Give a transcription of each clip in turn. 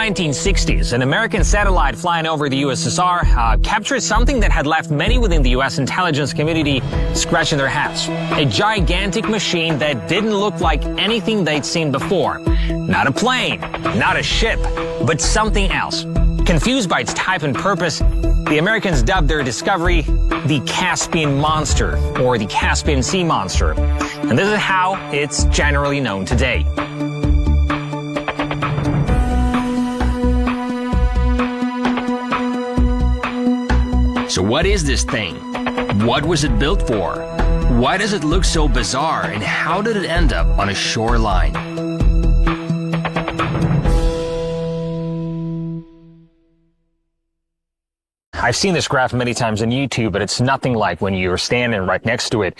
1960s, an American satellite flying over the USSR captured something that had left many within the U.S. intelligence community scratching their heads. A gigantic machine that didn't look like anything they'd seen before. Not a plane, not a ship, but something else. Confused by its type and purpose, the Americans dubbed their discovery the Caspian Monster, or the Caspian Sea Monster. And this is how it's generally known today. So what is this thing? What was it built for? Why does it look so bizarre, and how did it end up on a shoreline? I've seen this graph many times on YouTube, but it's nothing like when you're standing right next to it.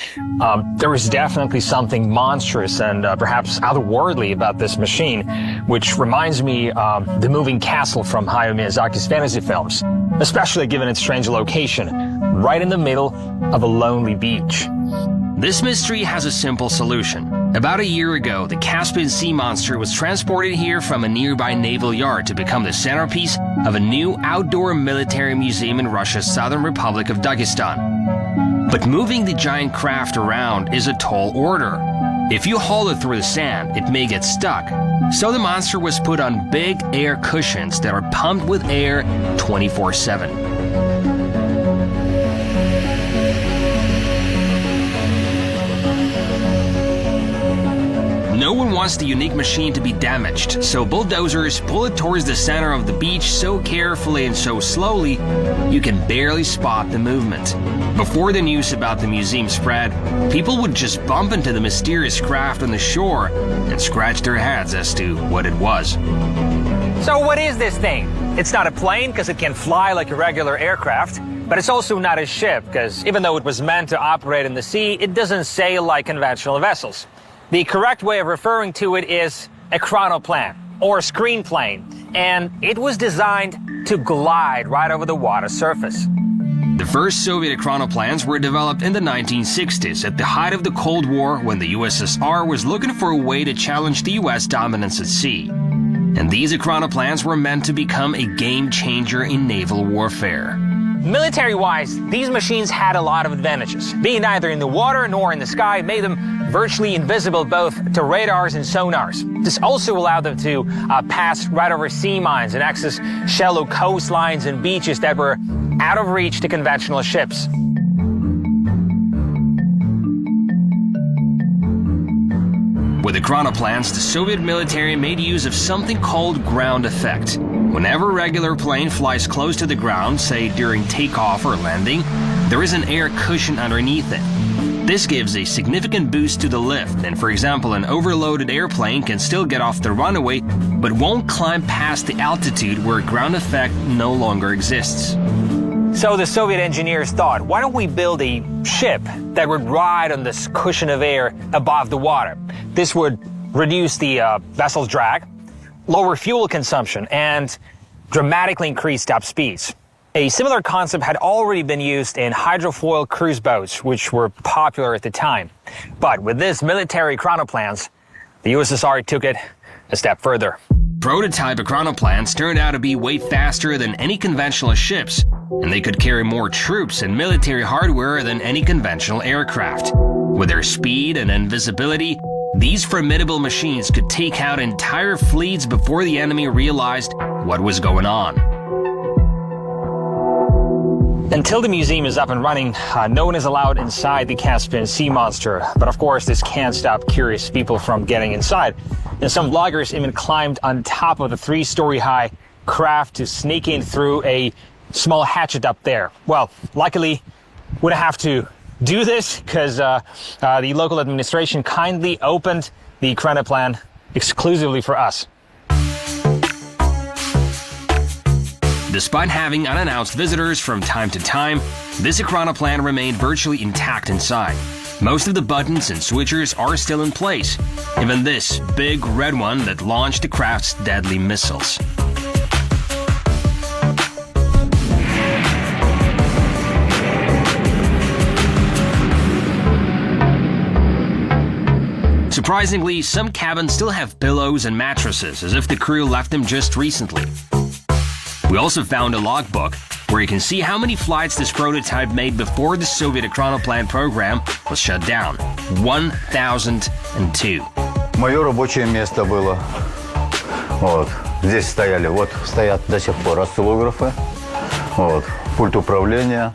There is definitely something monstrous and perhaps otherworldly about this machine, which reminds me of the moving castle from Hayao Miyazaki's fantasy films, especially given its strange location, right in the middle of a lonely beach. This mystery has a simple solution. About a year ago, the Caspian Sea Monster was transported here from a nearby naval yard to become the centerpiece of a new outdoor military museum in Russia's Southern Republic of Dagestan. But moving the giant craft around is a tall order. If you haul it through the sand, it may get stuck. So the monster was put on big air cushions that are pumped with air 24/7. No one wants the unique machine to be damaged, so bulldozers pull it towards the center of the beach so carefully and so slowly you can barely spot the movement. Before the news about the museum spread, people would just bump into the mysterious craft on the shore and scratch their heads as to what it was. So what is this thing? It's not a plane because it can fly like a regular aircraft, but it's also not a ship because even though it was meant to operate in the sea, it doesn't sail like conventional vessels. The correct way of referring to it is a chronoplan, or a screen plane, and it was designed to glide right over the water surface. The first Soviet chronoplans were developed in the 1960s at the height of the Cold War, when the USSR was looking for a way to challenge the US dominance at sea. And these chronoplans were meant to become a game changer in naval warfare. Military-wise, these machines had a lot of advantages. Being neither in the water nor in the sky made them virtually invisible both to radars and sonars. This also allowed them to pass right over sea mines and access shallow coastlines and beaches that were out of reach to conventional ships. With the chronoplans, the Soviet military made use of something called ground effect. Whenever a regular plane flies close to the ground, say during takeoff or landing, there is an air cushion underneath it. This gives a significant boost to the lift, and for example, an overloaded airplane can still get off the runway, but won't climb past the altitude where ground effect no longer exists. So the Soviet engineers thought, why don't we build a ship that would ride on this cushion of air above the water? This would reduce the vessel's drag, lower fuel consumption, and dramatically increase top speeds. A similar concept had already been used in hydrofoil cruise boats, which were popular at the time. But with this military chronoplans, the USSR took it a step further. Prototype chronoplans turned out to be way faster than any conventional ships, and they could carry more troops and military hardware than any conventional aircraft. With their speed and invisibility, these formidable machines could take out entire fleets before the enemy realized what was going on. Until the museum is up and running, no one is allowed inside the Caspian Sea Monster. But of course, this can't stop curious people from getting inside. And some vloggers even climbed on top of the 3-story high craft to sneak in through a small hatchet up there. Well, luckily, we don't have to do this because the local administration kindly opened the chronoplan exclusively for us. Despite having unannounced visitors from time to time, this chronoplan remained virtually intact inside. Most of the buttons and switchers are still in place, even this big red one that launched the craft's deadly missiles. Surprisingly, some cabins still have pillows and mattresses, as if the crew left them just recently. We also found a logbook where you can see how many flights this prototype made before the Soviet Chronoplan program was shut down. 1002. Мое рабочее место было. Вот. Здесь стояли, вот стоят до сих пор осциллографы, вот, пульт управления.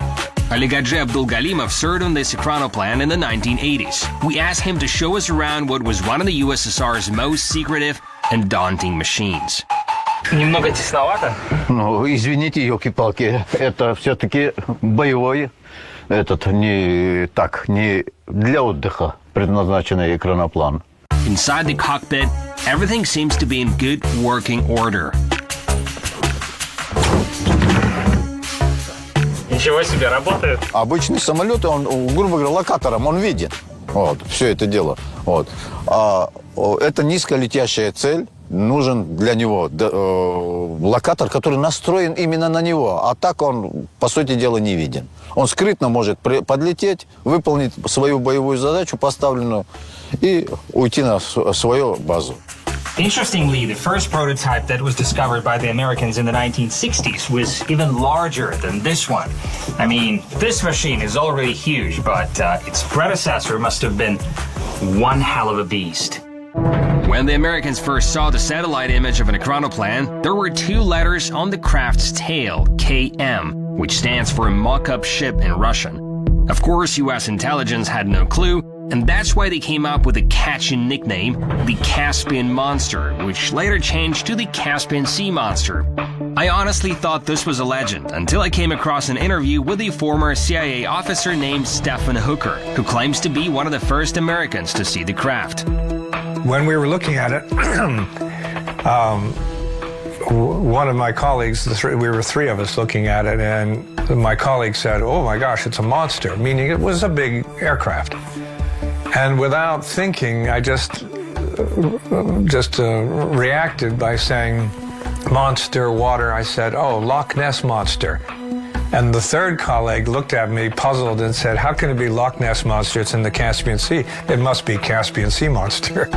Ali Gadji Abdulgalimov served on this Chronoplan in the 1980s. We asked him to show us around what was one of the USSR's most secretive and daunting machines. Немного тесновато. Ну, извините, елки-палки, это все-таки боевой, не для отдыха предназначенный экраноплан. Inside the cockpit, everything seems to be in good working order. Ничего себе, работает. Обычный самолет, он, грубо говоря, локатором, он виден. Вот, все это дело. Вот. А это низколетящая цель. Нужен для него локатор, который настроен именно на него. А так он, по сути дела, не виден. Он скрытно может подлететь, выполнить свою боевую задачу поставленную и уйти на свою базу. Interestingly, the first prototype that was discovered by the Americans in the 1960s was even larger than this one. I mean, this machine is already huge, but its predecessor must have been one hell of a beast. When the Americans first saw the satellite image of an Chronoplan, there were two letters on the craft's tail, KM, which stands for a mock-up ship in Russian. Of course, US intelligence had no clue, and that's why they came up with a catchy nickname, the Caspian Monster, which later changed to the Caspian Sea Monster. I honestly thought this was a legend until I came across an interview with a former CIA officer named Stephen Hooker, who claims to be one of the first Americans to see the craft. When we were looking at it, one of my colleagues, we were three of us looking at it, and my colleague said, "Oh my gosh, it's a monster," meaning it was a big aircraft. And without thinking, I just reacted by saying, "Monster, water." I said, "Oh, Loch Ness Monster." And the third colleague looked at me puzzled and said, "How can it be Loch Ness Monster? It's in the Caspian Sea. It must be Caspian Sea Monster."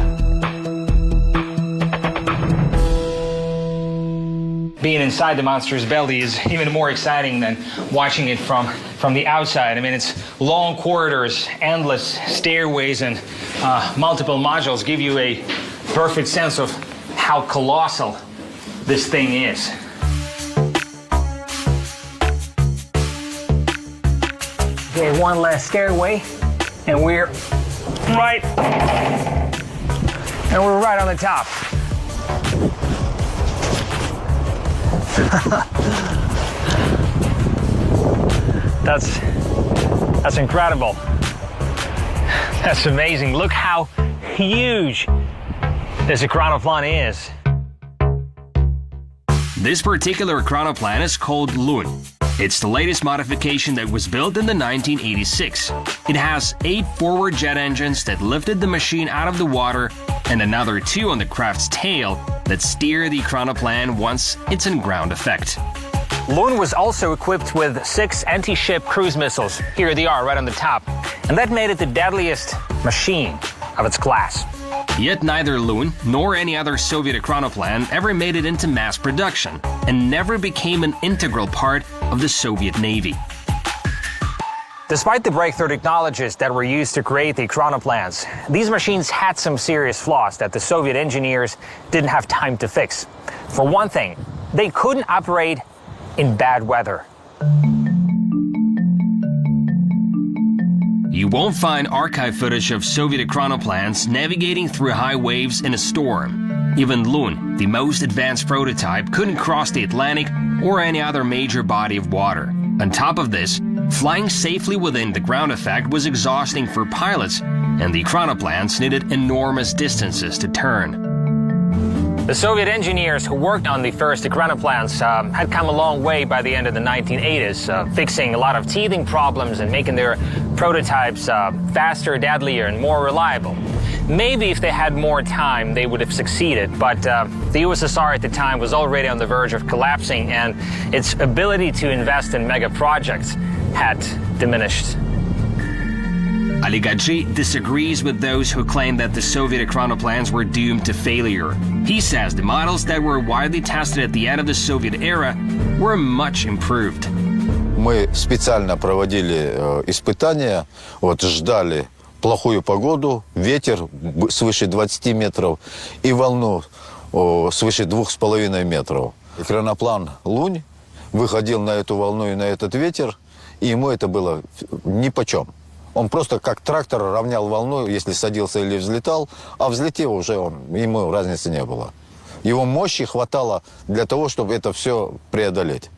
Being inside the monster's belly is even more exciting than watching it from the outside. I mean, it's long corridors, endless stairways, and multiple modules give you a perfect sense of how colossal this thing is. Okay, one last stairway, and we're right on the top. That's incredible. That's amazing. Look how huge this Chronoplan is. This particular Chronoplan is called Loon. It's the latest modification that was built in the 1986. It has 8 forward jet engines that lifted the machine out of the water and another 2 on the craft's tail that steer the Chronoplan once it's in ground effect. Loon was also equipped with 6 anti-ship cruise missiles. Here they are right on the top. And that made it the deadliest machine of its class. Yet neither Loon nor any other Soviet Chronoplan ever made it into mass production and never became an integral part of the Soviet Navy. Despite the breakthrough technologies that were used to create the Chronoplans, these machines had some serious flaws that the Soviet engineers didn't have time to fix. For one thing, they couldn't operate in bad weather. You won't find archive footage of Soviet Chronoplans navigating through high waves in a storm. Even Loon, the most advanced prototype, couldn't cross the Atlantic or any other major body of water. On top of this, flying safely within the ground effect was exhausting for pilots, and the Chronoplans needed enormous distances to turn. The Soviet engineers who worked on the first Chronoplans had come a long way by the end of the 1980s, fixing a lot of teething problems and making their prototypes faster, deadlier, and more reliable. Maybe if they had more time, they would have succeeded, but the USSR at the time was already on the verge of collapsing, and its ability to invest in mega projects had diminished. Ali Gadji disagrees with those who claim that the Soviet ekranoplans were doomed to failure. He says the models that were widely tested at the end of the Soviet era were much improved. Мы специально проводили испытания, ждали плохую погоду, ветер свыше 20 метров и волну свыше 2,5 метров. Экраноплан «Лунь» выходил на эту волну и на этот ветер, и ему это было нипочем. Он просто как трактор равнял волну, если садился или взлетал, а взлетев уже ему разницы не было. Его мощи хватало для того, чтобы это все преодолеть.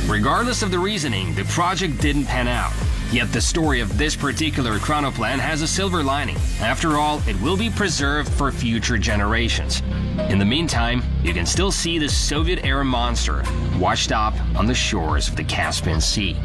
Regardless of the reasoning, the project didn't pan out. Yet the story of this particular chronoplan has a silver lining. After all, it will be preserved for future generations. In the meantime, you can still see the Soviet-era monster washed up on the shores of the Caspian Sea.